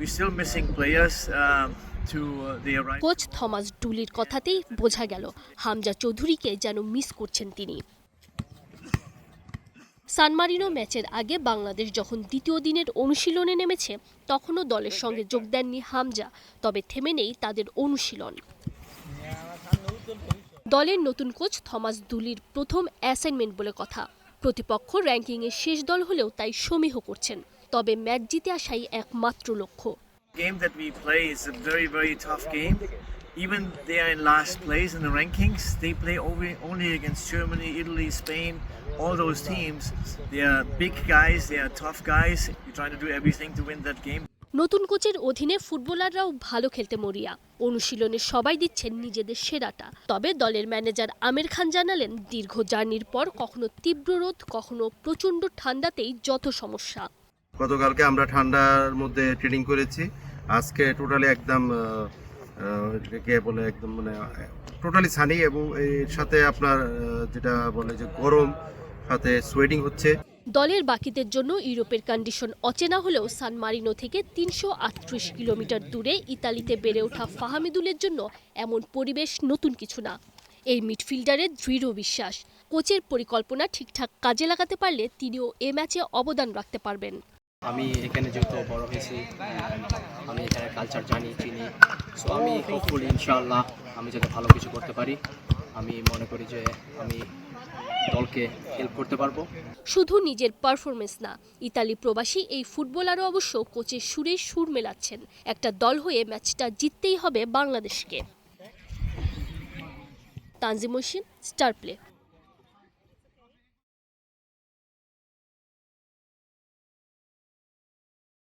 we're still missing players to the arrival. Coach Thomas ডুলির কথাতেই বোঝা গেল হামজা চৌধুরীকে যেন মিস করছেন তিনি। সান মারিনো ম্যাচের আগে বাংলাদেশ যখন দ্বিতীয় দিনের অনুশীলনে নেমেছে তখনও দলের সঙ্গে যোগ দেননি হামজা, তবে থেমে নেই তাদের অনুশীলন। দলের নতুন কোচ থমাস ডুলির প্রথম অ্যাসাইনমেন্ট বলে কথা। প্রতিপক্ষ র্যাঙ্কিংয়ে শেষ দল হলেও তাই সমীহ করছেন, তবে ম্যাচ জিতে আসাই একমাত্র লক্ষ্য। Game that we play is a very tough game. Even they are in last place in the rankings. They play only against Germany, Italy, Spain, all those teams. They are big guys, they are tough guys. We're trying to do everything to win that game. নতুন কোচের অধীনে ফুটবলাররাও ভালো খেলতে মরিয়া। অনুশীলনে সবাই দিচ্ছেন নিজেদের সেরাটা। তবে দলের ম্যানেজার আমির খান জানালেন, দীর্ঘ জার্নির পর কখনো তীব্র রোদ, কখনো প্রচণ্ড ঠান্ডাতেই যত সমস্যা। গতকালকে আমরা ঠান্ডার মধ্যে ট্রেনিং করেছি, আজকে টোটালি একদম মানে টোটালি সানি, এবং এর সাথে আপনার যেটা বলে যে গরম, সাথে সোয়েটিং হচ্ছে। দলের বাকিদের জন্য ইউরোপের কন্ডিশন অচেনা হলেও সান মারিনো থেকে ৩৩৮ কিলোমিটার দূরে ইতালিতে বেড়ে ওঠা ফাহামিদুলের জন্য এমন পরিবেশ নতুন কিছু না। এই মিডফিল্ডারের দৃঢ় বিশ্বাস, কোচের পরিকল্পনা ঠিকঠাক কাজে লাগাতে পারলে তিনিও এ ম্যাচে অবদান রাখতে পারবেন। আমি এখানে যেহেতু বড় হয়েছি, আমি এখানে কালচার জানি, চিনি, সো আমি হোপফুলি ইনশাআল্লাহ আমি যাতে ভালো কিছু করতে পারি। আমি মনে করি যে আমি দলকে হেল্প করতে পারবো। শুধু নিজের পারফরমেন্স না, ইতালি প্রবাসী এই ফুটবলারও অবশ্য কোচের সুরে সুর মেলাচ্ছেন। একটা দল হয়ে ম্যাচটা জিততেই হবে বাংলাদেশকে। Tanzim Oishi, star play.